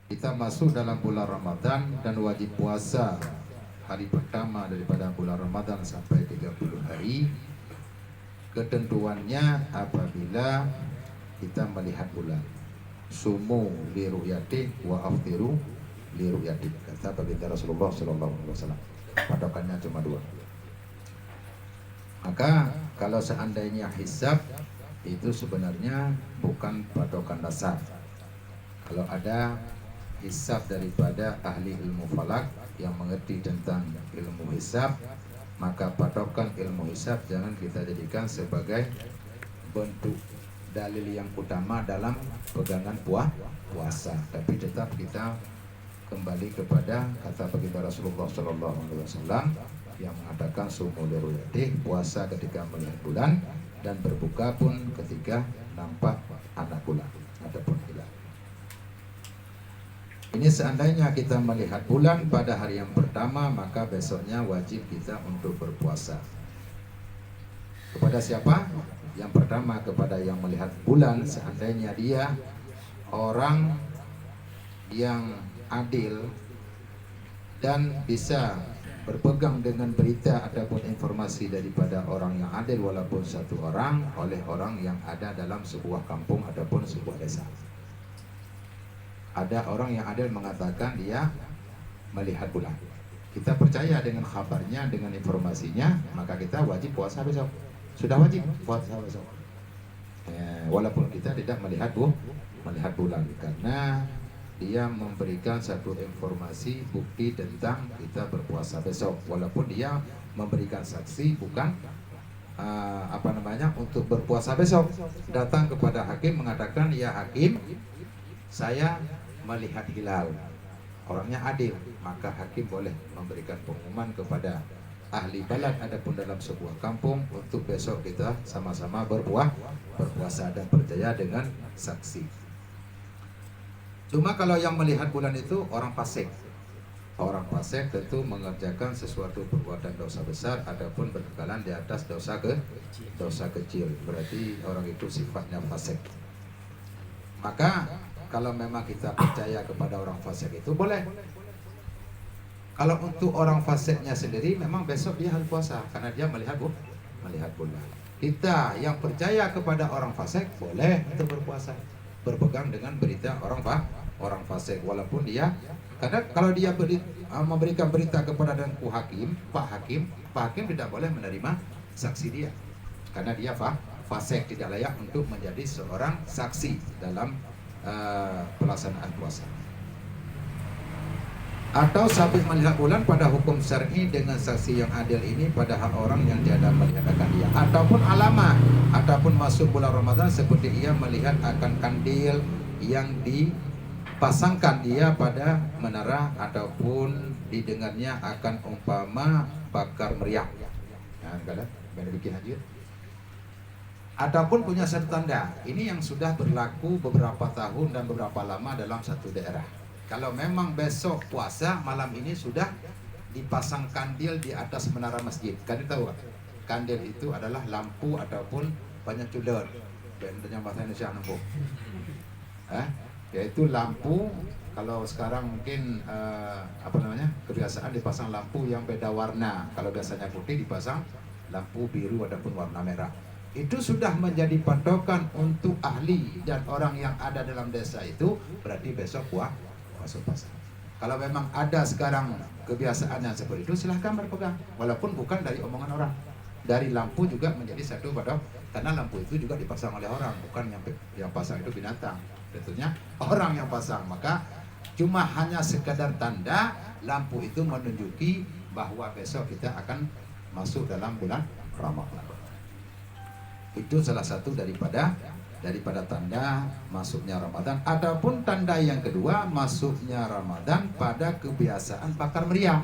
Kita masuk dalam bulan Ramadan dan wajib puasa hari pertama daripada bulan Ramadan sampai 30 hari. Ketentuannya apabila kita melihat bulan. Sumu li ru'yati wa aftiru li ru'yati, kata baginda Rasulullah sallallahu alaihi wasallam. Patokannya cuma dua. Maka kalau seandainya hisab itu sebenarnya bukan patokan dasar. Kalau ada hisab daripada ahli ilmu falak yang mengerti tentang ilmu hisab, maka patokan ilmu hisab jangan kita jadikan sebagai bentuk dalil yang utama dalam pegangan puasa, tapi tetap kita kembali kepada kata baginda Rasulullah Sallallahu Alaihi Wasallam yang mengatakan sumu li ru'yatihi, puasa ketika melihat bulan dan berbuka pun ketika nampak anak bulan ataupun hilal. Ini seandainya kita melihat bulan pada hari yang pertama, maka besoknya wajib kita untuk berpuasa. Kepada siapa? Yang pertama kepada yang melihat bulan, seandainya dia orang yang adil dan bisa berpegang dengan berita ataupun informasi daripada orang yang adil walaupun satu orang, oleh orang yang ada dalam sebuah kampung ataupun sebuah desa. Ada orang yang adil mengatakan dia melihat bulan. Kita percaya dengan kabarnya, dengan informasinya, maka kita wajib puasa besok. Sudah wajib puasa besok. Walaupun kita tidak melihat bulan, karena dia memberikan satu informasi bukti tentang kita berpuasa besok. Walaupun dia memberikan saksi bukan untuk berpuasa besok. Datang kepada hakim mengatakan, ya hakim, saya melihat hilal, orangnya adil, maka hakim boleh memberikan pengumuman kepada ahli balad adapun dalam sebuah kampung untuk besok kita sama-sama berpuasa dan percaya dengan saksi. Cuma kalau yang melihat bulan itu orang fasik. Orang fasik tentu mengerjakan sesuatu perbuatan dosa besar adapun berkekalan di atas dosa kecil. Berarti orang itu sifatnya fasik. Maka kalau memang kita percaya kepada orang fasik itu boleh. Kalau untuk orang fasiknya sendiri memang besok dia harus puasa karena dia melihat bulan. Kita yang percaya kepada orang fasik boleh untuk berpuasa, berpegang dengan berita orang fasik walaupun dia, karena kalau dia memberikan berita kepada Pak Hakim tidak boleh menerima saksi dia karena dia fasik, tidak layak untuk menjadi seorang saksi dalam pelaksanaan puasa. Atau sabit melihat bulan pada hukum syar'i dengan saksi yang adil ini pada hak orang yang tiada melihatkan dia, ataupun alamat, ataupun masuk bulan Ramadan seperti ia melihat akan kandil yang dipasangkan dia pada menara ataupun didengarnya akan umpama bakar meriam. Nah, kada bikin aja. Ataupun punya satu tanda, ini yang sudah berlaku beberapa tahun dan beberapa lama dalam satu daerah. Kalau memang besok puasa, malam ini sudah dipasang kandil di atas menara masjid. Kalian tahu, kandil itu adalah lampu ataupun banyak cudor. Bentuknya bahasa Indonesia nampu. Yaitu lampu. Kalau sekarang mungkin kebiasaan dipasang lampu yang beda warna. Kalau biasanya putih dipasang lampu biru ataupun warna merah. Itu sudah menjadi patokan untuk ahli dan orang yang ada dalam desa itu, berarti besok masuk puasa. Kalau memang ada sekarang kebiasaan yang seperti itu, silahkan berpegang, walaupun bukan dari omongan orang. Dari lampu juga menjadi satu patok, karena lampu itu juga dipasang oleh orang, bukan yang pasang itu binatang. Tentunya orang yang pasang, maka cuma hanya sekadar tanda lampu itu menunjuki bahwa besok kita akan masuk dalam bulan Ramadan. Itu salah satu daripada tanda masuknya Ramadan. Adapun tanda yang kedua masuknya Ramadan pada kebiasaan bakar meriam.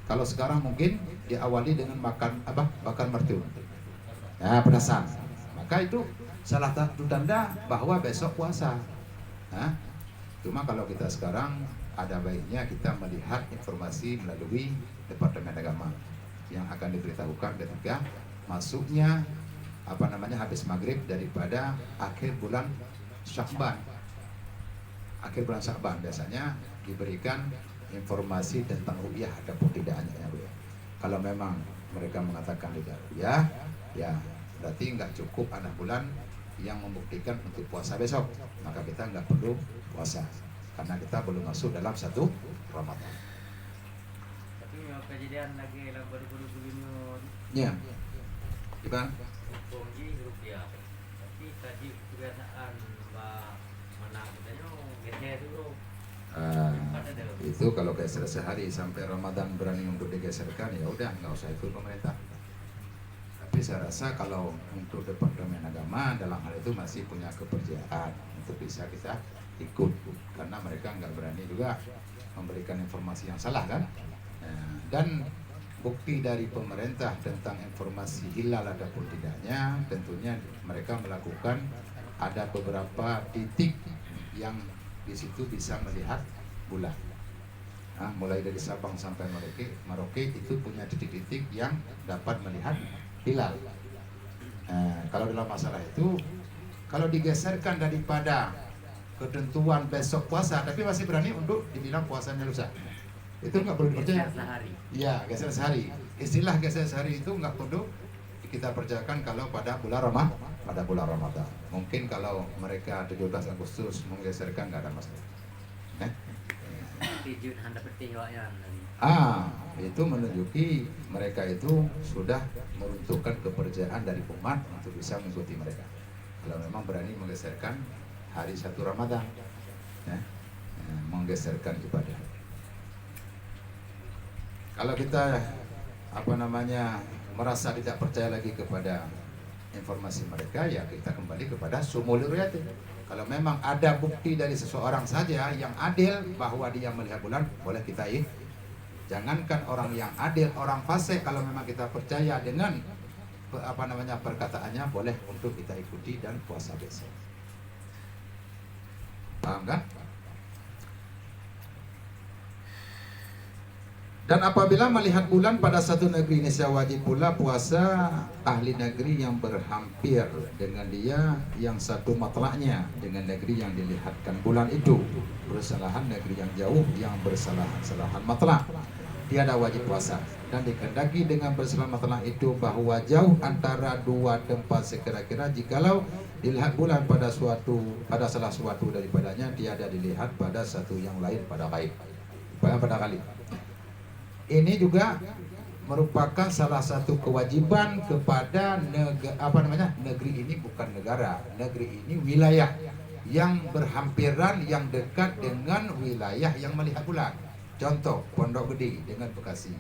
Kalau sekarang mungkin diawali dengan bakar mercun. Nah, petasan. Maka itu salah satu tanda bahwa besok puasa. Cuma kalau kita sekarang ada baiknya kita melihat informasi melalui Departemen Agama yang akan diberitahukan ketika masuknya habis maghrib daripada akhir bulan Syakban akhir bulan Sya'ban biasanya diberikan informasi tentang ru'yah ataupun tidaknya ru'yah. Kalau memang mereka mengatakan tidak ru'yah, ya berarti nggak cukup 6 bulan yang membuktikan untuk puasa besok, maka kita nggak perlu puasa karena kita belum masuk dalam 1 Ramadan. Tapi kejadian lagi lah baru-baru begini. Ya, gimana? Punggi rupiah. Tapi tadi kebiasaan menang katanya geser dulu. Itu kalau geser sehari sampai Ramadan berani untuk digeserkan, ya udah nggak usah ikut pemerintah. Tapi saya rasa kalau untuk Departemen Agama dalam hal itu masih punya kepercayaan untuk bisa kita ikut, karena mereka nggak berani juga memberikan informasi yang salah kan. Dan bukti dari pemerintah tentang informasi hilal ataupun tidaknya, tentunya mereka melakukan ada beberapa titik yang di situ bisa melihat bulan. Nah, mulai dari Sabang sampai Merauke itu punya titik-titik yang dapat melihat hilal. Kalau dalam masalah itu, kalau digeserkan daripada ketentuan besok puasa, tapi masih berani untuk dibilang puasanya lusa, itu nggak perlu dipercaya. Iya, geser sehari. Istilah geser sehari itu nggak perlu kita percayakan kalau pada bulan Ramadan. Mungkin kalau mereka 17 Agustus menggeserkan nggak ada masalah. Itu menunjuki mereka itu sudah meruntuhkan kepercayaan dari umat untuk bisa mengikuti mereka. Kalau memang berani menggeserkan hari 1 Ramadan, menggeserkan ibadah. Kalau kita merasa tidak percaya lagi kepada informasi mereka, ya kita kembali kepada sumul ru'yati. Kalau memang ada bukti dari seseorang saja yang adil bahwa dia melihat bulan, boleh kita jangankan orang yang adil, orang fasik, kalau memang kita percaya dengan perkataannya, boleh untuk kita ikuti dan puasa besok. Paham kan? Dan apabila melihat bulan pada satu negeri, niscaya wajib pula puasa ahli negeri yang berhampir dengan dia yang satu matlaknya dengan negeri yang dilihatkan bulan itu. Bersalahan negeri yang jauh yang bersalahan matlak, tiada wajib puasa. Dan dikehendaki dengan bersalahan matlak itu bahwa jauh antara dua tempat sekira-kira jikalau dilihat bulan pada salah suatu daripadanya, tiada dilihat pada satu yang lain pada kali. Ini juga merupakan salah satu kewajiban kepada negeri ini, bukan negara. Negeri ini wilayah yang berhampiran, yang dekat dengan wilayah yang melihat bulan. Contoh Pondok Gede dengan Bekasi.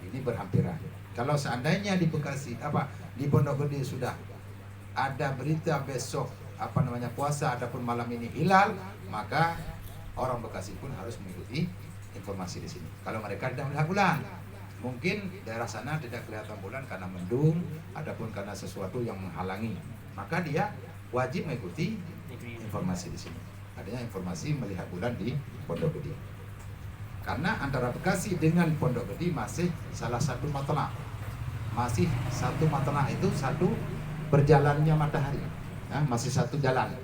Ini berhampiran. Kalau seandainya di Bekasi di Pondok Gede sudah ada berita besok puasa ataupun malam ini hilal, maka orang Bekasi pun harus mengikuti informasi di sini. Kalau mereka tidak melihat bulan, mungkin daerah sana tidak kelihatan bulan karena mendung ataupun karena sesuatu yang menghalangi, maka dia wajib mengikuti informasi di sini. Adanya informasi melihat bulan di Pondok Gede. Karena antara Bekasi dengan Pondok Gede masih salah satu matlak. Masih satu matlak itu satu berjalannya matahari. Masih satu jalan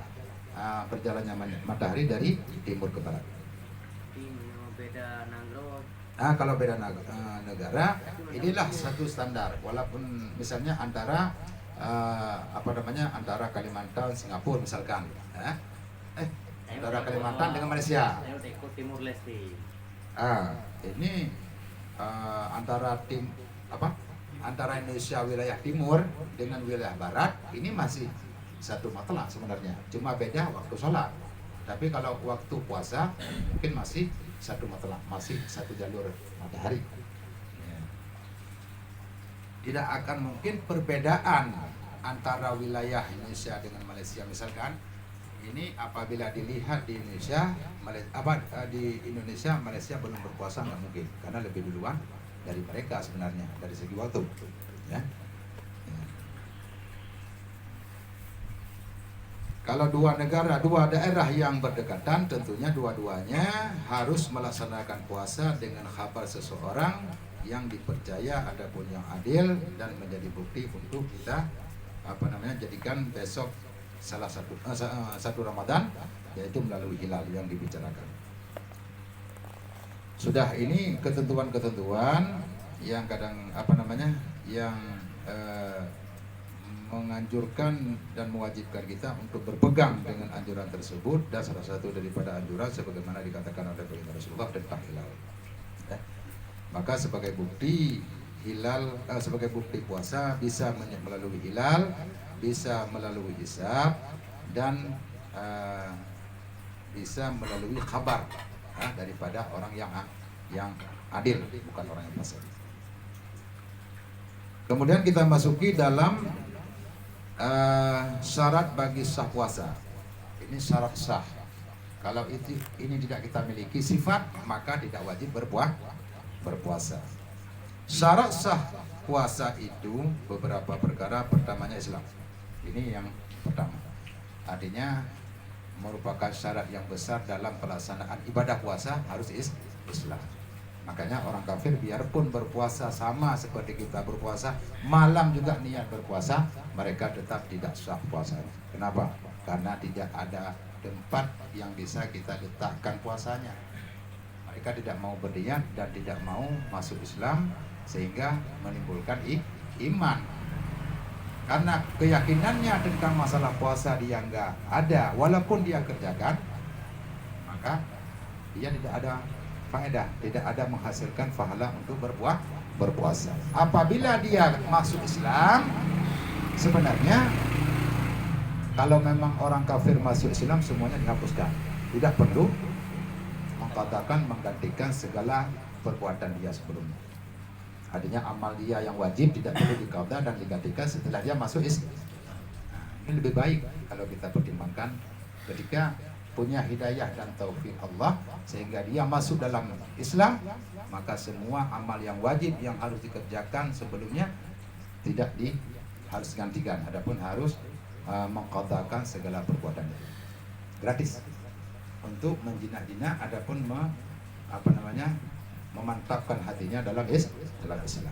berjalannya matahari dari timur ke barat. Kalau beda negara, inilah satu standar. Walaupun misalnya antara antara Kalimantan, Singapura misalkan, antara Kalimantan dengan Malaysia. Timur Leste. Ini antara Indonesia wilayah timur dengan wilayah barat, ini masih satu matlak sebenarnya. Cuma beda waktu sholat. Tapi kalau waktu puasa mungkin masih satu matlak, masih satu jalur matahari. Tidak akan mungkin perbedaan antara wilayah Indonesia dengan Malaysia misalkan. Ini apabila dilihat di Indonesia, Malaysia belum berpuasa, nggak mungkin, karena lebih duluan dari mereka sebenarnya dari segi waktu. Kalau dua daerah yang berdekatan, tentunya dua-duanya harus melaksanakan puasa dengan khabar seseorang yang dipercaya adapun yang adil dan menjadi bukti untuk kita jadikan besok satu Ramadan, yaitu melalui hilal yang dibicarakan. Sudah, ini ketentuan-ketentuan yang kadang yang menganjurkan dan mewajibkan kita untuk berpegang dengan anjuran tersebut, dan salah satu daripada anjuran sebagaimana dikatakan oleh baginda Rasulullah tentang hilal. Maka sebagai bukti hilal, sebagai bukti puasa bisa melalui hilal, bisa melalui hisab, dan bisa melalui kabar daripada orang yang adil, bukan orang yang fasik. Kemudian kita masuki dalam syarat bagi sah puasa. Ini syarat sah. Kalau ini tidak kita miliki sifat, maka tidak wajib berpuasa. Syarat sah puasa itu beberapa perkara. Pertamanya Islam. Ini yang pertama. Artinya merupakan syarat yang besar dalam pelaksanaan ibadah puasa, harus Islam. Makanya orang kafir biarpun berpuasa sama seperti kita berpuasa, malam juga niat berpuasa, mereka tetap tidak sah puasanya. Kenapa? Karena tidak ada tempat yang bisa kita letakkan puasanya. Mereka tidak mau berniat dan tidak mau masuk Islam, sehingga menimbulkan iman. Karena keyakinannya tentang masalah puasa dia nggak ada, walaupun dia kerjakan, maka dia tidak ada faedah, tidak ada menghasilkan pahala untuk berpuasa. Apabila dia masuk Islam, sebenarnya kalau memang orang kafir masuk Islam, semuanya dihapuskan. Tidak perlu menggantikan segala perbuatan dia sebelumnya. Artinya amal dia yang wajib tidak perlu diqadha dan digantikan setelah dia masuk Islam. Ini lebih baik kalau kita pertimbangkan ketika punya hidayah dan taufik Allah sehingga dia masuk dalam Islam, maka semua amal yang wajib yang harus dikerjakan sebelumnya tidak harus gantikan, adapun harus mengqadhakan segala perbuatan itu. Gratis untuk menjinak-jinak, adapun memantapkan hatinya dalam Islam.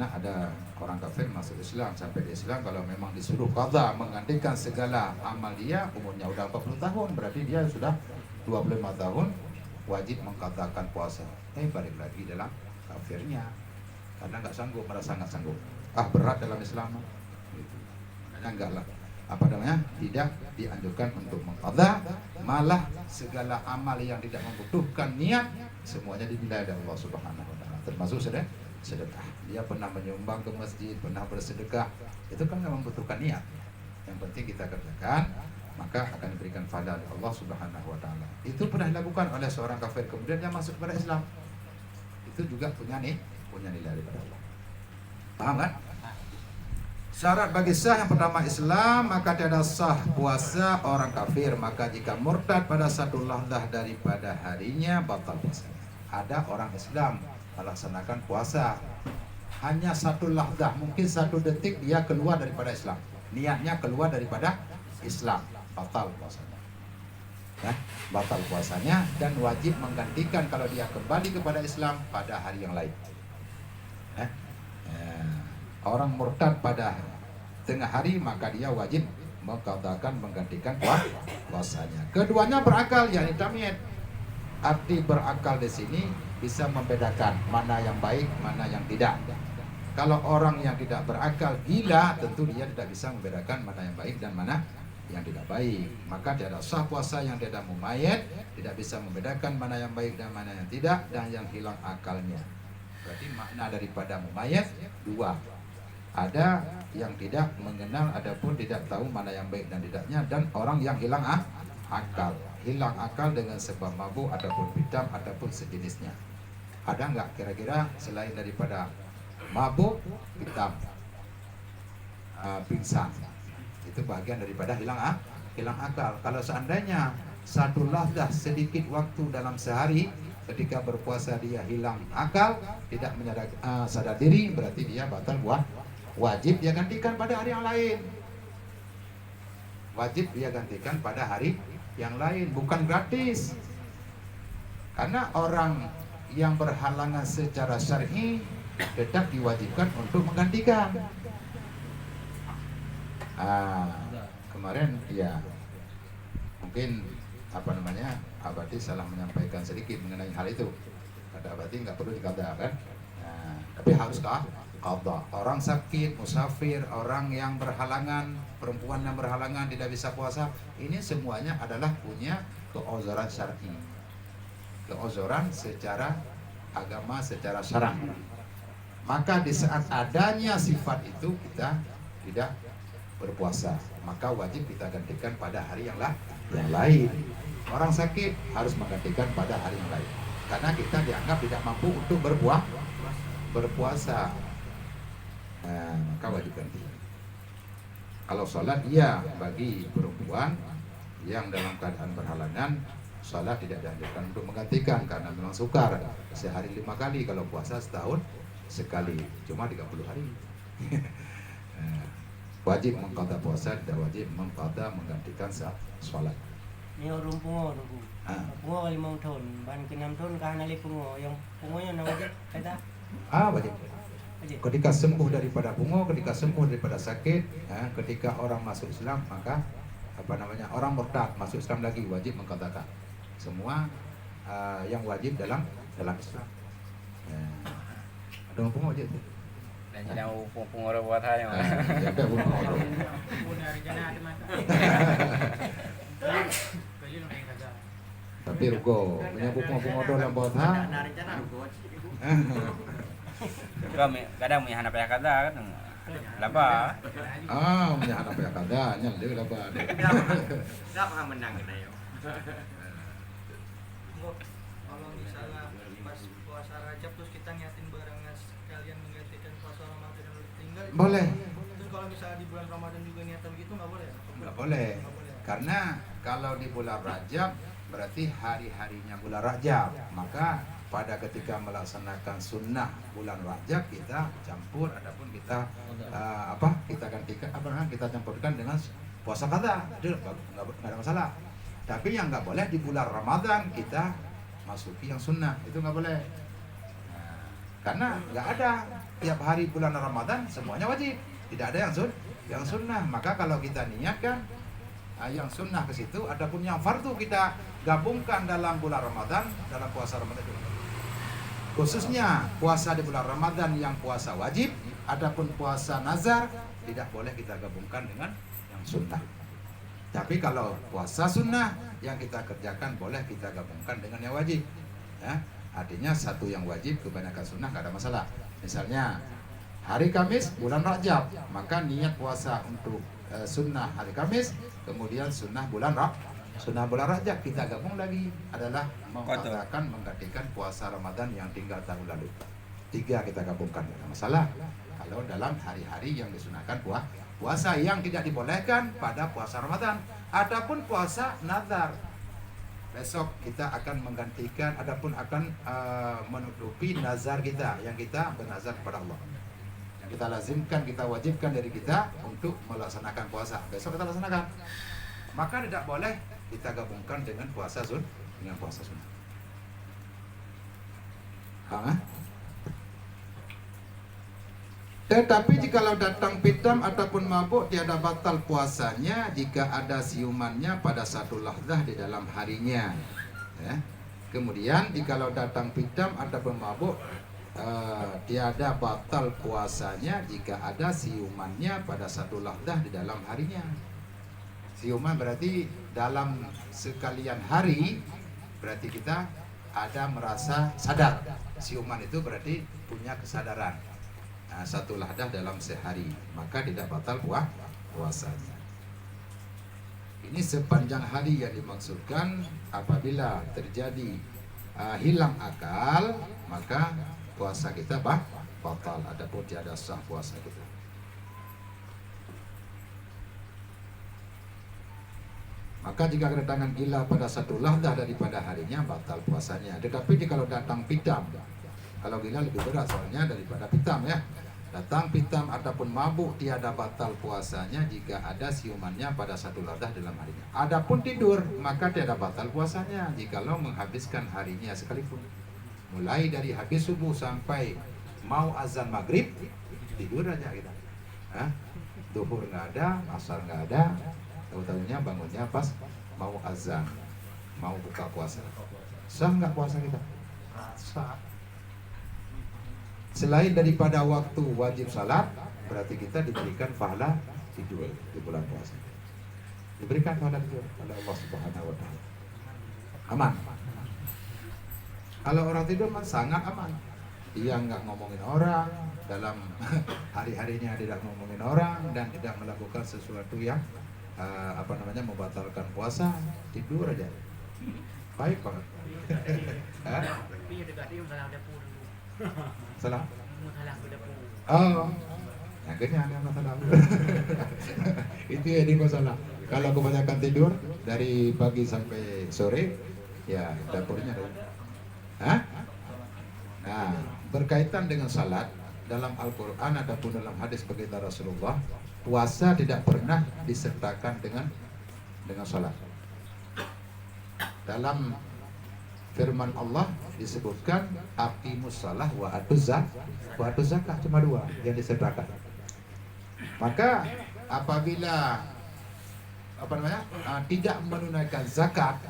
Nah, ada orang kafir masuk Islam, sampai di Islam kalau memang disuruh qadha menggantikan segala amal dia, umurnya udah 40 tahun, berarti dia sudah 25 tahun wajib mengqadhakan puasa. Balik lagi dalam kafirnya karena nggak sanggup, merasa nggak sanggup. Berat dalam Islam. Makanya enggak lah. Tidak dianjurkan untuk mengqadha, malah segala amal yang tidak membutuhkan niat semuanya dinilai oleh Allah Subhanahu wa taala, termasuk sedekah. Dia pernah menyumbang ke masjid, pernah bersedekah, itu kan memang membutuhkan niat. Yang penting kita kerjakan, maka akan diberikan pahala oleh Allah Subhanahu wa taala. Itu pernah dilakukan oleh seorang kafir, kemudian dia masuk kepada Islam. Itu juga punya nilai daripada Allah. Paham kan? Syarat bagi sah yang pertama Islam, maka tiada sah puasa orang kafir. Maka jika murtad pada satu lahzah daripada harinya, batal puasanya. Ada orang Islam melaksanakan puasa hanya satu lahzah, mungkin 1 detik dia keluar daripada Islam, niatnya keluar daripada Islam, batal puasanya. Batal puasanya dan wajib menggantikan kalau dia kembali kepada Islam pada hari yang lain. Orang murtad pada tengah hari, maka dia wajib mengqadhakan, menggantikan puasanya. Keduanya berakal, yakni tamyiz. Arti berakal di sini bisa membedakan mana yang baik, mana yang tidak. Kalau orang yang tidak berakal gila, tentu dia tidak bisa membedakan mana yang baik dan mana yang tidak baik. Maka tiada sah puasa yang tidak mumayyad, tidak bisa membedakan mana yang baik dan mana yang tidak, dan yang hilang akalnya. Berarti makna daripada mumayyad dua. Ada yang tidak mengenal, adapun tidak tahu mana yang baik dan tidaknya, dan orang yang hilang akal. Hilang akal dengan sebab mabuk ataupun bid'ah ataupun sejenisnya. Ada nggak kira-kira selain daripada mabuk, bid'ah, pingsan? Itu bagian daripada hilang akal. Kalau seandainya satu lahzah sedikit waktu dalam sehari ketika berpuasa dia hilang akal, tidak sadar diri, berarti dia batal wajib dia gantikan pada hari yang lain. Wajib dia gantikan pada hari yang lain, bukan gratis. Karena orang yang berhalangan secara syar'i tetap diwajibkan untuk menggantikan. kemarin ya mungkin apa namanya Abadi salah menyampaikan sedikit mengenai hal itu. Kata Abadi nggak perlu dikata kan. Nah, tapi haruskah qada? Orang sakit, musafir, orang yang berhalangan, perempuan yang berhalangan tidak bisa puasa, ini semuanya adalah punya keozoran syar'i, keozoran secara agama, secara syar'i. Maka di saat adanya sifat itu kita tidak berpuasa, maka wajib kita gantikan pada hari yang lain. Orang sakit harus menggantikan pada hari yang lain, karena kita dianggap tidak mampu untuk berpuasa. Nah, maka wajib ganti. Kalau sholat, iya, bagi perempuan yang dalam keadaan berhalangan, sholat tidak dianjurkan untuk menggantikan karena memang sukar. Sehari 5 kali, kalau puasa setahun sekali, cuma 30 hari. Nah, wajib mengqada puasa, tidak wajib mengqada menggantikan saat sholat. Ni orang pungo tu. Pungo 5 tahun, ban ke 6 tahun kahana li pungo. Yang pungonya na wajib kata? Wajib. Wajib. Ketika sembuh daripada pungo, ketika sembuh daripada sakit, ketika orang masuk Islam, maka apa namanya, orang murtad masuk Islam lagi, wajib mengqadakan semua yang wajib dalam Islam. Ada pungo wajib. Dan jadi pengurus buat hal yang Ya, ada pungo. Tapi rugo, punya pungo dalam buat ha. kadang may hanap ya kada kan laba Punya anak ya kada, nyalde laba. Nggak pernah menang kita ya. Kalau misalnya pas puasa Rajab terus kita ngiatin barengan sekalian menggantikan puasa Ramadan yang udah tinggal. Boleh. Terus kalau misalnya di bulan Ramadan juga niatan gitu nggak boleh? Nggak boleh. Karena kalau di bulan Rajab berarti hari-harinya bulan Rajab, maka pada ketika melaksanakan sunnah bulan Rajab kita campur, adapun kita kita gantikan kita campurkan dengan puasa qada, itu nggak ada masalah. Tapi yang nggak boleh di bulan Ramadan kita masuki yang sunnah, itu nggak boleh. Karena nggak ada tiap hari bulan Ramadan semuanya wajib, tidak ada yang sunnah. Maka kalau kita niatkan yang sunnah ke situ, adapun yang fardu kita gabungkan dalam bulan Ramadan, dalam puasa Ramadan juga. Khususnya puasa di bulan Ramadan yang puasa wajib, adapun puasa nazar tidak boleh kita gabungkan dengan yang sunnah. Tapi kalau puasa sunnah yang kita kerjakan boleh kita gabungkan dengan yang wajib. Ya, artinya satu yang wajib kebanyakan sunnah nggak ada masalah. Misalnya hari Kamis bulan Rajab, maka niat puasa untuk sunnah hari Kamis, kemudian sunnah bulan Rajab kita gabung lagi adalah mengatakan menggantikan puasa Ramadan yang tinggal tahun lalu. 3 kita gabungkan, tidak masalah. Kalau dalam hari-hari yang disunahkan puasa yang tidak dibolehkan pada puasa Ramadan. Adapun puasa nazar, besok kita akan menggantikan, adapun akan menutupi nazar kita yang kita bernazar kepada Allah. Yang kita lazimkan, kita wajibkan dari kita untuk melaksanakan puasa. Besok kita laksanakan. Maka tidak boleh kita gabungkan dengan puasa sunnah. Tetapi jikalau datang pitam ataupun mabuk, tiada batal puasanya jika ada siumannya pada satu lahzah di dalam harinya. Ya. Kemudian jikalau datang pitam ataupun mabuk, tiada batal puasanya jika ada siumannya pada satu lahzah di dalam harinya. Siuman berarti dalam sekalian hari, berarti kita ada merasa sadar. Siuman itu berarti punya kesadaran. Nah, satu lahdah dalam sehari, maka tidak batal puasanya. Ini sepanjang hari yang dimaksudkan. Apabila terjadi hilang akal, maka puasa kita batal, adapun tiada sah puasa kita. Maka jika kedatangan gila pada satu lahdah daripada harinya, batal puasanya. Tetapi jika datang pitam, kalau gila lebih berat soalnya daripada pitam ya. Datang pitam ataupun mabuk, tiada batal puasanya jika ada siumannya pada satu lahdah dalam harinya. Adapun tidur, maka tiada batal puasanya jikalau menghabiskan harinya sekalipun. Mulai dari habis subuh sampai mau azan maghrib, tidur aja kita. Duhur nggak ada, asar nggak ada, Tahu-tahunya bangunnya pas mau azan, mau buka puasa. Sah nggak puasa kita? Sah. Selain daripada waktu wajib salat, berarti kita diberikan pahala tidur di bulan puasa. Diberikan pahala tidur oleh Allah Subhanahu wa taala. Aman. Kalau orang tidur mah sangat aman. Dia nggak ngomongin orang dalam hari-harinya, tidak ngomongin orang dan tidak melakukan sesuatu yang membatalkan puasa. Tidur aja. Baik banget. Hah? Tapi dekat dia salah dapur dulu. Salah. Salah dapur. Oh, akhirnya ada masalah. Itu ya di masalah. Kalau kebanyakan tidur dari pagi sampai sore, ya dapurnya ada. Hah? Nah, berkaitan dengan salat dalam Al-Quran ataupun dalam hadis baginda Rasulullah, puasa tidak pernah disertakan dengan salat. Dalam firman Allah disebutkan aqimus shalah wa atuz zakah, cuma dua yang disertakan. Maka apabila tidak menunaikan zakat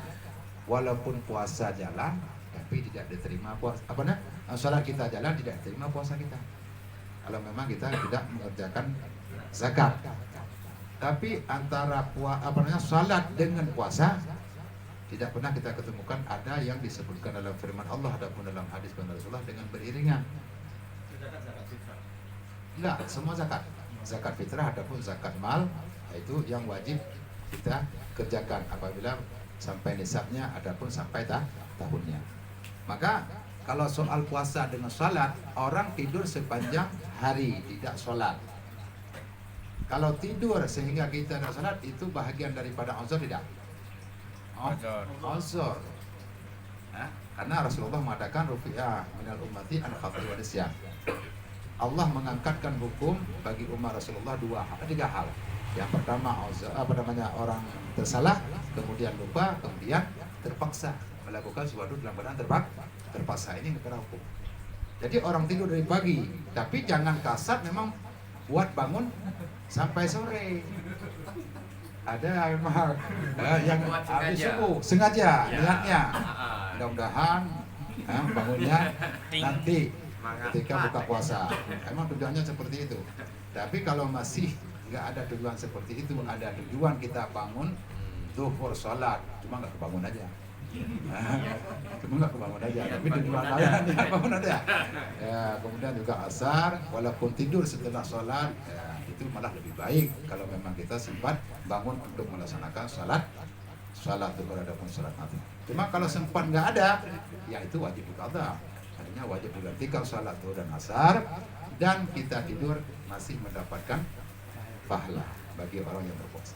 walaupun puasa jalan tapi tidak diterima salat kita jalan, tidak diterima puasa kita. Kalau memang kita tidak mengerjakan zakat. Tapi antara salat dengan puasa tidak pernah kita ketemukan ada yang disebutkan dalam firman Allah ataupun dalam hadis Rasulullah dengan beriringan. Tidak, semua zakat. Zakat fitrah ataupun zakat mal itu yang wajib kita kerjakan apabila sampai nisabnya ataupun sampai tahunnya. Maka kalau soal puasa dengan salat, orang tidur sepanjang hari tidak salat. Kalau tidur sehingga kita tidak salat, itu bahagian daripada uzur tidak? Uzur. Karena Rasulullah mengatakan rufi'ah minal ummati an khati wa nisyan. Allah mengangkatkan hukum bagi umat Rasulullah tiga hal. Yang pertama orang tersalah, kemudian lupa, kemudian terpaksa melakukan sesuatu dalam keadaan terpaksa. Ini negara hukum. Jadi orang tidur dari pagi, tapi jangan kasar memang buat bangun sampai sore. Ada memang yang habis subuh sengaja niatnya. Mudah-mudahan bangunnya nanti ketika buka puasa. Emang tujuannya seperti itu. Tapi kalau masih nggak ada tujuan seperti itu, ada tujuan kita bangun zuhur sholat, cuma nggak kebangun aja. Cuma nggak kebangun aja, tapi tujuan lain nggak bangun aja. Ya, kemudian juga asar, walaupun tidur setelah sholat, ya, itu malah lebih baik kalau memang kita sempat bangun untuk melaksanakan sholat zuhur ataupun sholat maghrib. Cuma kalau sempat nggak ada, ya itu wajib qadha. Artinya wajib digantikan sholat zuhur dan asar, dan kita tidur masih mendapatkan pahala bagi orang yang berpuasa.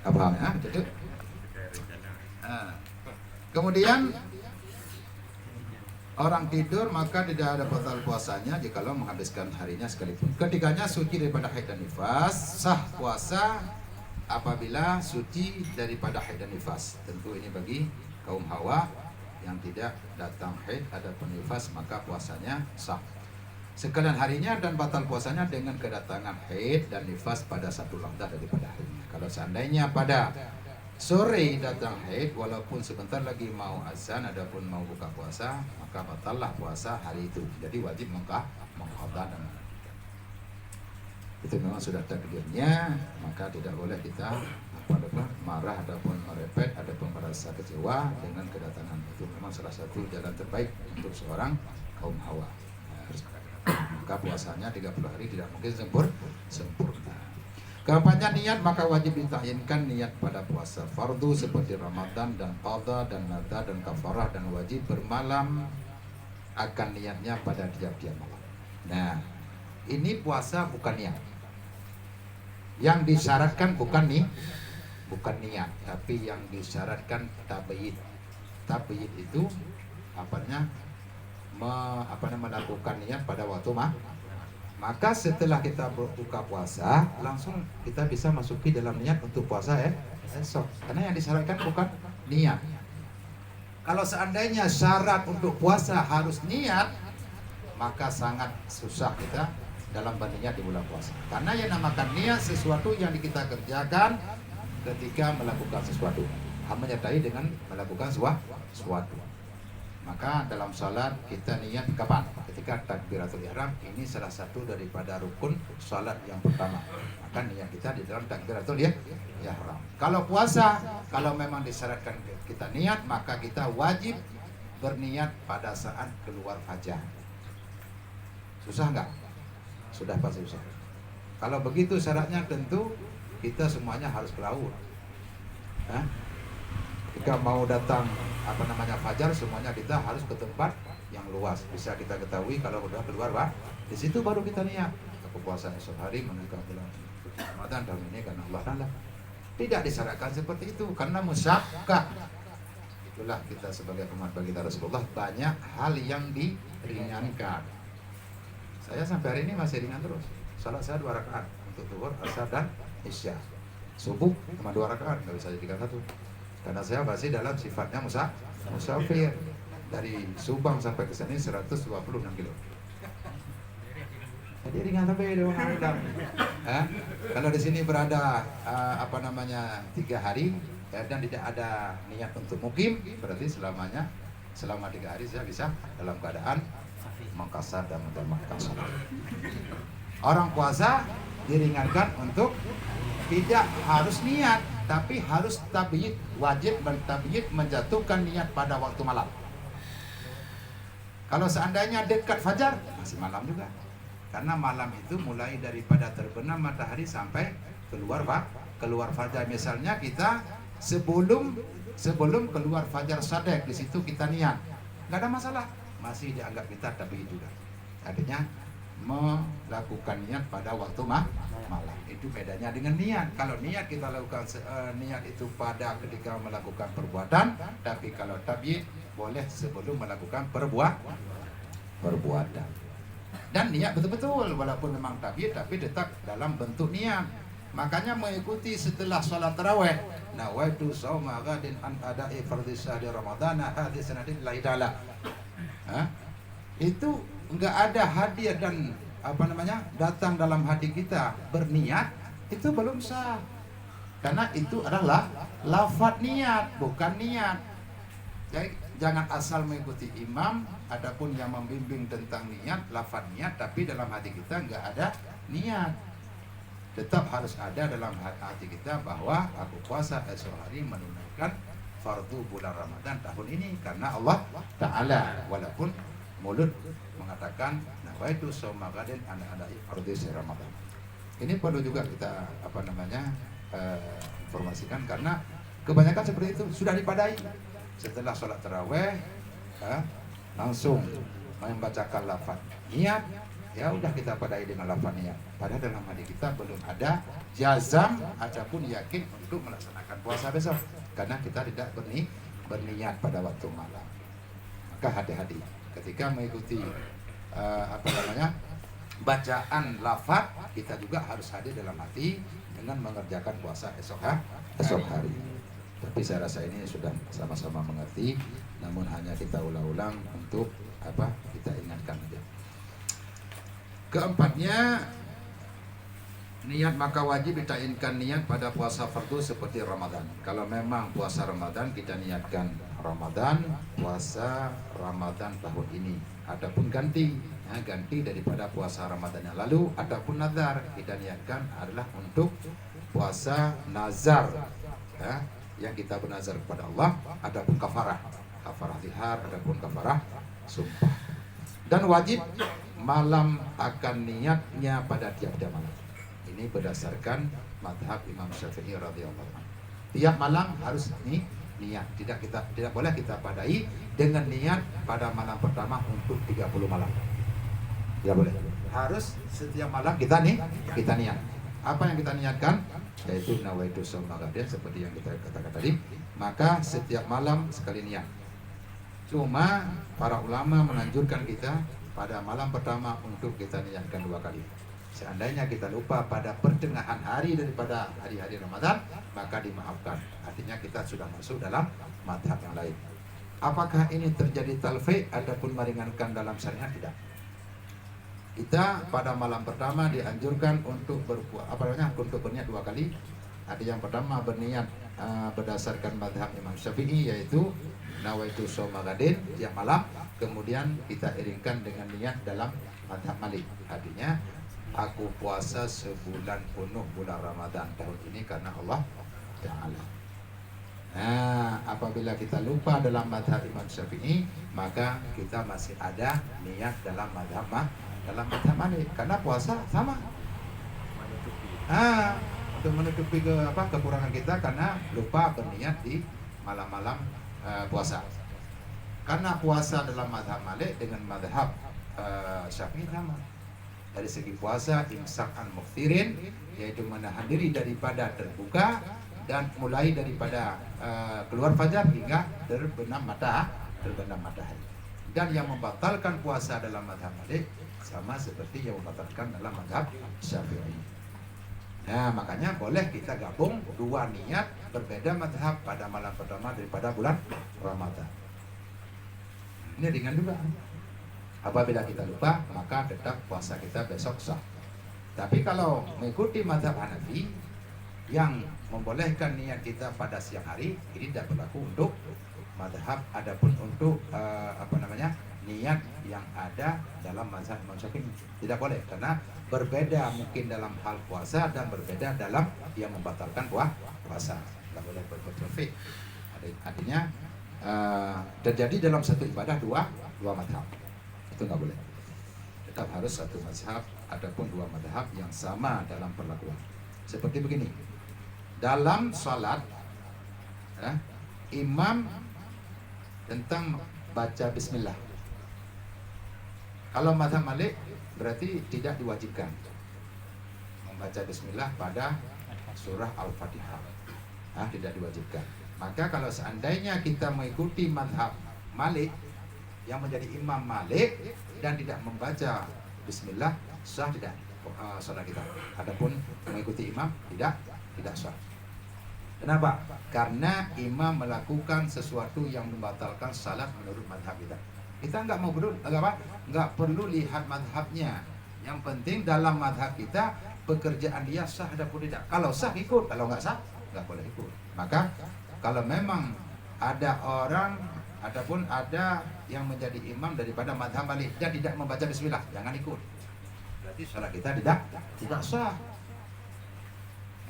Apa ya? Jadi, kemudian orang tidur maka tidak ada batal puasanya jikalau menghabiskan harinya sekalipun. Ketiganya suci daripada haid dan nifas. Sah puasa apabila suci daripada haid dan nifas. Tentu ini bagi kaum Hawa yang tidak datang haid ataupun nifas, maka puasanya sah sekalian harinya, dan batal puasanya dengan kedatangan haid dan nifas pada satu langkah daripada harinya. Kalau seandainya pada sore datang haid walaupun sebentar lagi mau azan ataupun mau buka puasa, maka batallah puasa hari itu. Jadi wajib mengqadha dan itu memang sudah takdirnya, maka tidak boleh kita marah ataupun merepet ataupun merasa kecewa dengan kedatangan itu. Memang salah satu jalan terbaik untuk seorang kaum Hawa. Maka puasanya 30 hari tidak mungkin sempurna. Keempatnya niat, maka wajib ditayinkan niat pada puasa fardu seperti Ramadan dan qadha dan nadar dan kafarah, dan wajib bermalam akan niatnya pada tiap-tiap malam. Nah, ini puasa bukan niat. Yang disyaratkan bukan niat, tapi yang disyaratkan tabyid. Tabyid itu melakukan niat pada waktu maka setelah kita berbuka puasa langsung kita bisa masuki dalam niat untuk puasa esok, karena yang disyaratkan bukan niat. Kalau seandainya syarat untuk puasa harus niat, maka sangat susah kita dalam berniat di bulan puasa. Karena yang namakan niat sesuatu yang kita kerjakan ketika melakukan sesuatu, menyertai dengan melakukan sesuatu. Maka dalam salat kita niat kapan? Ketika takbiratul ihram. Ini salah satu daripada rukun salat yang pertama. Maka niat kita di dalam takbiratul ihram. Kalau puasa, kalau memang disyaratkan kita niat, maka kita wajib berniat pada saat keluar fajar. Susah nggak? Sudah pasti susah. Kalau begitu syaratnya tentu kita semuanya harus ke laut. Ketika mau datang fajar, semuanya kita harus ke tempat yang luas. Bisa kita ketahui kalau sudah keluar, Pak. Di situ baru kita niat. Aku puasa esok hari menunaikan bulan Ramadan tahun ini karena Allah Taala. Tidak disyaratkan seperti itu karena musyaqqah. Itulah kita sebagai umat baginda Rasulullah, banyak hal yang diringankan. Saya sampai hari ini masih ringan terus. Salat saya 2 rakaat untuk zuhur, asar dan isya. Subuh cuma 2 rakaat, nggak bisa jadikan 1. Karena saya masih dalam sifatnya musafir. Dari Subang sampai ke sini 126 kilo. Jadi ringan sampai dong. Kalau di sini berada 3 hari dan tidak ada niat untuk mukim, berarti selama 3 hari saya bisa dalam keadaan mengkasar dan menjalankan salat. Orang puasa diringankan untuk tidak harus niat, tapi harus tabiyyid, wajib bertabiyyid menjatuhkan niat pada waktu malam. Kalau seandainya dekat fajar, masih malam juga. Karena malam itu mulai daripada terbenam matahari sampai keluar fajar. Misalnya kita sebelum keluar fajar sadek, di situ kita niat, nggak ada masalah, masih dianggap kita tabiyyid juga. Artinya melakukan niat pada waktu malam. Itu bedanya dengan niat. Kalau niat kita lakukan niat itu pada ketika melakukan perbuatan, tapi kalau tabiyyid boleh sebelum melakukan perbuatan. Dan niat betul-betul walaupun memang tabiyyid tapi tetap dalam bentuk niat. Makanya mengikuti setelah sholat tarawih, nawaitu shauma ghadin an ada'i fardhi syahri ramadhana hadhihi sanadin lillahi ta'ala. Itu enggak ada hadiah dan datang dalam hati kita berniat, itu belum sah. Karena itu adalah lafaz niat, bukan niat. Jadi jangan asal mengikuti imam, adapun yang membimbing tentang niat, lafaz niat, tapi dalam hati kita enggak ada niat. Tetap harus ada dalam hati kita bahwa aku puasa esok hari menunaikan fardu bulan Ramadan tahun ini karena Allah Ta'ala, walaupun mulut mengatakan nawaitu shauma ghadin an ada'i fardhi Ramadan. Ini perlu juga kita informasikan karena kebanyakan seperti itu sudah dipadai. Setelah sholat tarawih langsung membacakan lafaz niat, ya udah kita padai dengan lafaz niat. Padahal dalam hati kita belum ada jazam ataupun yakin untuk melaksanakan puasa besok karena kita tidak berniat pada waktu malam. Maka hati-hati ketika mengikuti bacaan lafaz, kita juga harus hadir dalam hati dengan mengerjakan puasa esok hari. Tapi saya rasa ini sudah sama-sama mengerti, namun hanya kita ulang-ulang untuk kita ingatkan aja. Keempatnya, niat maka wajib ditainkan niat pada puasa fardu seperti Ramadan. Kalau memang puasa Ramadan, kita niatkan Ramadan, puasa Ramadan tahun ini. Adapun ganti daripada puasa Ramadan yang lalu, adapun nazar, kita niatkan adalah untuk puasa nazar, yang kita bernazar kepada Allah. Adapun kafarah zihar, adapun kafarah sumpah. Dan wajib malam akan niatnya pada tiap-tiap malam. Ini berdasarkan madhab Imam Syafi'i radhiyallahu anhu. Tiap malam harus niat, tidak boleh kita padai dengan niat pada malam pertama untuk 30 malam. Tidak boleh. Harus setiap malam kita niat. Apa yang kita niatkan? Yaitu nawaitu shauma ghadin seperti yang kita katakan tadi. Maka setiap malam sekali niat. Cuma para ulama menganjurkan kita pada malam pertama untuk kita niatkan 2 kali. Seandainya kita lupa pada pertengahan hari daripada hari-hari Ramadan, maka dimaafkan. Artinya kita sudah masuk dalam madhab yang lain. Apakah ini terjadi talfi ataupun meringankan dalam syariat? Tidak. kita pada malam pertama dianjurkan untuk untuk berniat 2 kali. Ada yang pertama berniat berdasarkan madhab Imam Syafi'i, yaitu nawaitu shauma ghadin tiap malam. Kemudian kita iringkan dengan niat dalam madhab Malik. Artinya aku puasa sebulan penuh bulan Ramadan tahun ini karena Allah Ta'ala. Nah, apabila kita lupa dalam madhab Imam Syafi'i, maka kita masih ada niat dalam madhab Malik. Karena puasa sama. Untuk menutupi kekurangan kita karena lupa berniat di malam-malam puasa. Karena puasa dalam madhab Malik dengan madhab Syafi'i sama. Dari segi puasa, imsak an muftirin, yaitu menahan diri daripada terbuka dan mulai daripada keluar fajar hingga terbenam matahari. Dan yang membatalkan puasa dalam madhab Malik sama seperti yang membatalkan dalam madhab Syafi'i. Nah, makanya boleh kita gabung 2 niat berbeda madhab pada malam pertama daripada bulan Ramadan. Ini ringan juga. Apabila kita lupa, maka tetap puasa kita besok sah. Tapi kalau mengikuti madhab Hanafi yang membolehkan niat kita pada siang hari, ini tidak berlaku untuk madhab. Adapun untuk niat yang ada dalam mazhab Imam Syafi'i tidak boleh, karena berbeda mungkin dalam hal puasa dan berbeda dalam yang membatalkan puasa. Tidak boleh berkonflik. Artinya terjadi dalam satu ibadah dua mazhab, itu nggak boleh. Tetap harus satu mazhab, adapun 2 mazhab yang sama dalam perlakuan. Seperti begini, dalam salat imam tentang baca bismillah. Kalau mazhab Malik berarti tidak diwajibkan membaca bismillah pada surah Al-Fatihah. Tidak diwajibkan. Maka kalau seandainya kita mengikuti mazhab Malik yang menjadi imam Malik dan tidak membaca bismillah, sah tidak salat kita. Adapun mengikuti imam tidak sah. Kenapa? Karena imam melakukan sesuatu yang membatalkan salat menurut mazhab kita. Kita nggak perlu lihat mazhabnya. Yang penting dalam mazhab kita pekerjaan dia sah ataupun tidak. Kalau sah ikut, kalau nggak sah nggak boleh ikut. Maka kalau memang ada orang ataupun ada yang menjadi imam daripada mazhab Malik dan tidak membaca bismillah, jangan ikut. Berarti salat kita tidak sah.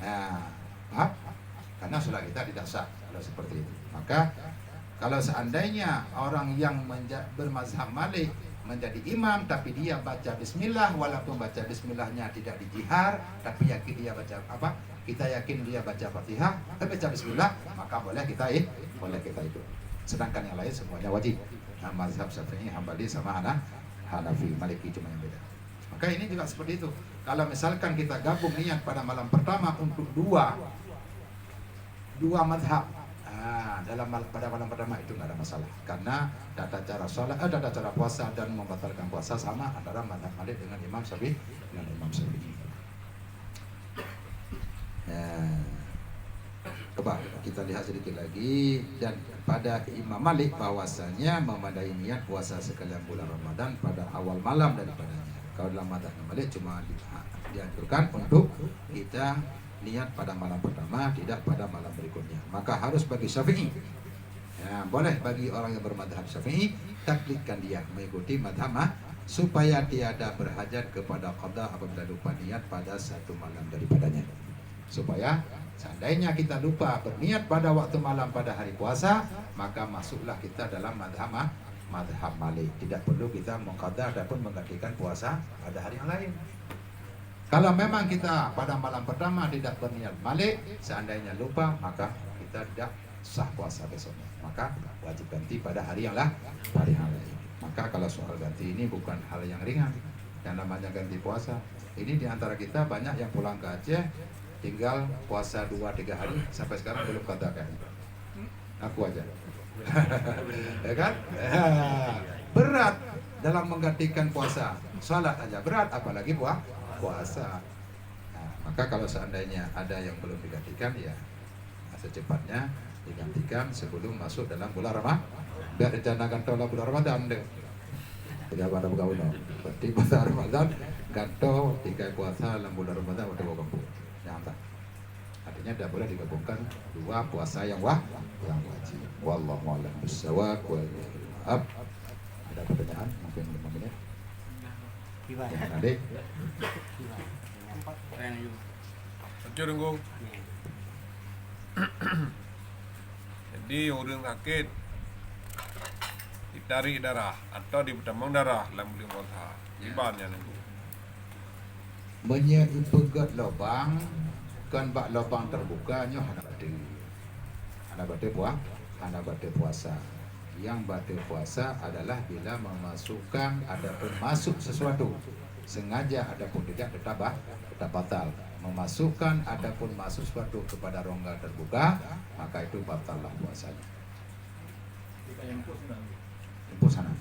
Nah, karena salat kita tidak sah kalau seperti itu. Maka kalau seandainya orang yang bermazhab Malik menjadi imam tapi dia baca bismillah, walaupun baca bismillahnya tidak dijihar, tapi yakin dia baca kita yakin dia baca Fatihah, baca bismillah, maka boleh kita ikut. Sedangkan yang lain semuanya wajib. Nah, mazhab Syafi'i, Hambali sama Hanafi, Maliki cuma yang beda. Maka ini juga seperti itu. Kalau misalkan kita gabung niat pada malam pertama untuk dua mazhab, pada malam pertama itu nggak ada masalah, karena tata cara puasa dan membatalkan puasa sama antara mazhab Malik dengan Imam Syafi'i. Coba kita lihat sedikit lagi, dan pada Imam Malik bahwasanya memadai niat puasa sekalian bulan Ramadan pada awal malam daripadanya. Kalau dalam mazhab Malik cuma dianjurkan untuk kita niat pada malam pertama, tidak pada malam berikutnya. Maka harus bagi Syafi'i, boleh bagi orang yang bermadhab Syafi'i, taklidkan dia mengikuti madhab supaya tiada berhajat kepada qada apabila lupa niat pada satu malam daripadanya. Supaya seandainya kita lupa berniat pada waktu malam pada hari puasa, maka masuklah kita dalam madhab Malik. Tidak perlu kita mengqada ataupun menggantikan puasa pada hari yang lain. Kalau memang kita pada malam pertama tidak berniat Malik, seandainya lupa, maka kita tidak sah puasa besoknya. Maka wajib ganti pada hari yang lain. Maka kalau soal ganti ini bukan hal yang ringan. Yang namanya ganti puasa, ini diantara kita banyak yang pulang ke Aceh, tinggal puasa 2-3 hari, sampai sekarang belum katakan. Aku aja. Ya kan? Berat dalam menggantikan puasa. Salat aja berat, apalagi puasa. Nah, maka kalau seandainya ada yang belum digantikan, ya secepatnya digantikan sebelum masuk dalam bulan Ramadan. Biar rencanakan tolak bulan Ramadan deh. Tidak pada buka uno. Berarti puasa Ramadan ganto 3 puasa dalam bulan Ramadan udah bawa kampung. Jangan tak. Artinya tidak boleh digabungkan 2 puasa yang wajib. Wallahu a'lam bissawab wal haq. Ada pertanyaan mungkin 5 menit. Gimana? Jangan adik. Lanjut tunggu. Jadi orang sakit ditarik darah atau ditambang darah dalam bulan puasa. Ibaratnya nunggu. Menyepegat lubang kan bak lubang terbukanya hana bade puasa. Yang bade puasa adalah bila memasukkan adapun masuk sesuatu sengaja adapun tidak tetap batal. Memasukkan adapun masuk sesuatu kepada rongga terbuka maka itu batallah puasanya. Impus sana.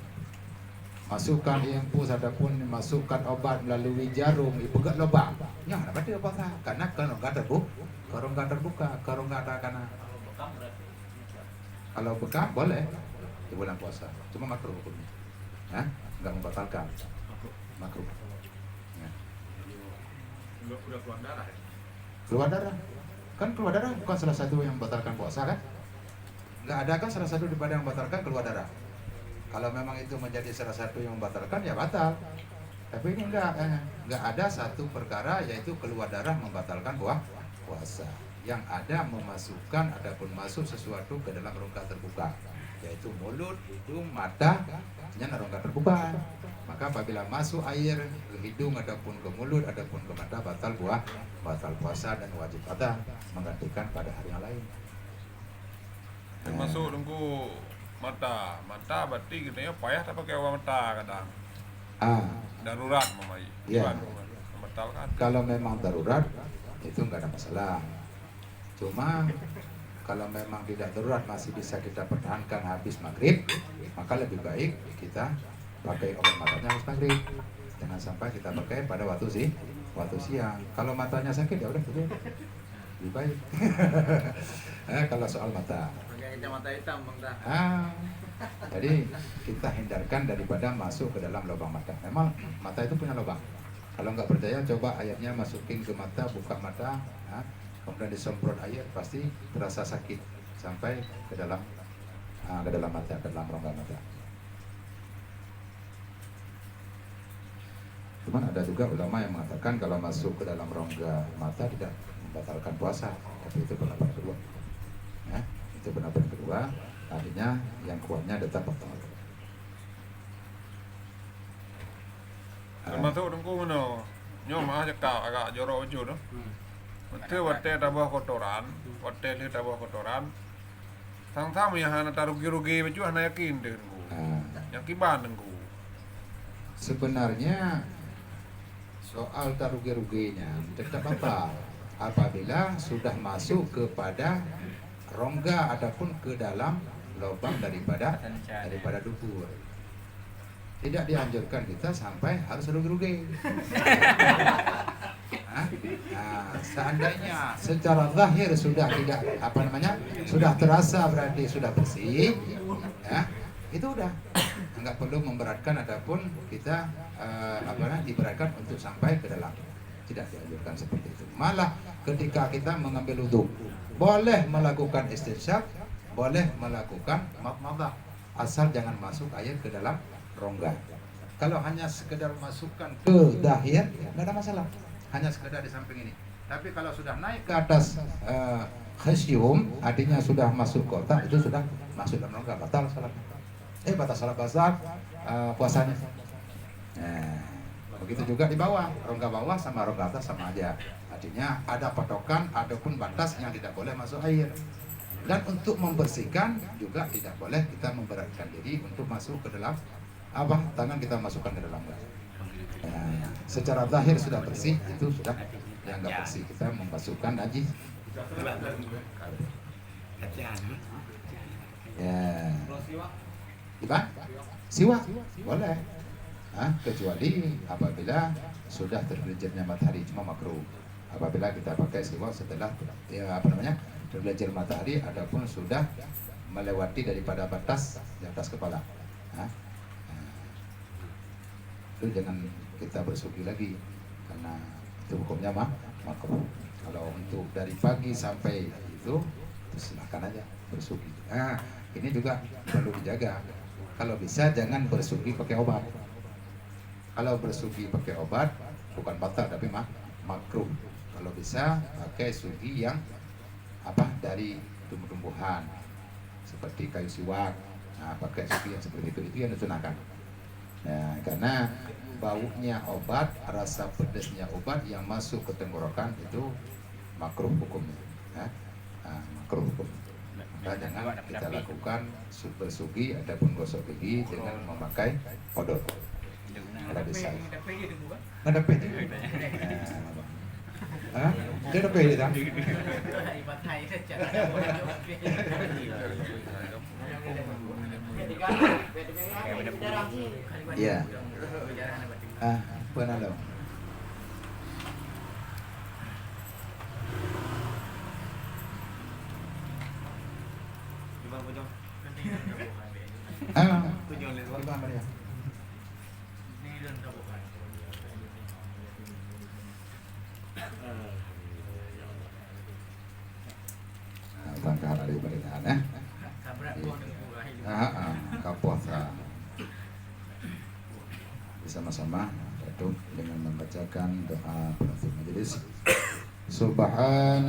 Masukkan impus adapun masukkan obat melalui jarum ipegat lubang. Ya ada berarti apa sah? Karena rongga terbuka, rongga ada karena kalau bekam boleh di bulan puasa. Cuma makruh hukumnya. Ya, enggak membatalkan. Makruh. Ya. Udah keluar darah ya? Keluar darah. Kan keluar darah bukan salah satu yang membatalkan puasa kan? Enggak ada kan salah satu daripada yang membatalkan keluar darah. Kalau memang itu menjadi salah satu yang membatalkan ya batal. Tapi ini enggak ada satu perkara yaitu keluar darah membatalkan puasa. Yang ada memasukkan adapun masuk sesuatu ke dalam rongga terbuka, yaitu mulut, hidung, mata, artinya rongga terbuka. Maka apabila masuk air ke hidung ataupun ke mulut ataupun ke mata batal puasa dan wajib qada menggantikan pada hari yang lain. Termasuk tunggu mata berarti kita ya payah tak pakai uang mata kadang. Darurat mamai. Ya. Membatalkan. Kalau memang darurat itu enggak ada masalah. Cuma kalau memang tidak darurat masih bisa kita pertahankan habis maghrib, maka lebih baik kita pakai obat matanya habis maghrib. Jangan sampai kita pakai pada waktu siang. Kalau matanya sakit ya udah tidur. Lebih baik. Kalau soal mata. Pakai kacamata hitam Bang dah. Jadi kita hindarkan daripada masuk ke dalam lubang mata. Memang mata itu punya lubang. Kalau nggak percaya coba ayatnya masukin ke mata, buka mata, kemudian disemprot air pasti terasa sakit sampai ke dalam mata, ke dalam rongga mata. Cuman ada juga ulama yang mengatakan kalau masuk ke dalam rongga mata tidak membatalkan puasa, tapi itu pendapat kedua. Ya, itu pendapat kedua. Artinya yang kuatnya tetap batal. Termasuk tunggu mana? Nyom cakap agak jorok wujud tu. Betul wate tambah kotoran, wate dia tambah kotoran. Sama-sama yang hana taruh rugi-rugi macam hana yakin deh tunggu. Yang kiban tunggu. Sebenarnya soal tarugi-ruginya tetap batal apabila sudah masuk kepada rongga ataupun ke dalam lubang daripada dubur. Tidak dianjurkan kita sampai harus rugi-rugi. Seandainya secara zahir sudah tidak sudah terasa berarti sudah bersih, ya, itu udah nggak perlu memberatkan ataupun kita diberatkan untuk sampai ke dalam. Tidak dianjurkan seperti itu. Malah ketika kita mengambil wudhu boleh melakukan istinsyak, boleh melakukan madmadah, asal jangan masuk air ke dalam rongga. Kalau hanya sekedar masukkan ke dahir, nggak ada masalah. Hanya sekedar di samping ini. Tapi kalau sudah naik ke atas khasyum, artinya sudah masuk kotak, itu sudah masuk dalam rongga, batal salatnya. Batal salat puasanya. Begitu juga di bawah, rongga bawah sama rongga atas sama aja. Artinya ada patokan, adapun batas yang tidak boleh masuk air. Dan untuk membersihkan juga tidak boleh kita memberatkan diri untuk masuk ke dalam tangan kita masukkan ke dalam. Secara zahir sudah bersih, itu sudah dianggap bersih. Kita memasukkan najis. Ya. Siwak boleh. Kecuali apabila sudah tergelincirnya matahari, cuma makruh. Apabila kita pakai siwak setelah tergelincir matahari, adapun sudah melewati daripada batas di atas kepala. itu jangan kita bersugi lagi karena itu hukumnya makruh. Kalau untuk dari pagi sampai itu silahkan aja bersugi. Nah, ini juga perlu dijaga. Kalau bisa jangan bersugi pakai obat. Kalau bersugi pakai obat bukan batal tapi makruh. Kalau bisa pakai sugi yang dari tumbuh-tumbuhan seperti kayu siwak. Nah, pakai sugi yang seperti itu yang disunahkan. Nah, karena baunya obat, rasa pedasnya obat yang masuk ke tenggorokan itu makruh hukumnya. Makruh hukum. Maka jangan kita lakukan bersugi ataupun gosok gigi dengan memakai odol. Kalau bisa. Ada pe. Dia ada pe di sana. Iya. Benar dong. Gimana dia? Tangkar dari pernikahan ya. Kapuasa bersama-sama dengan membacakan doa penutup majelis. Subhan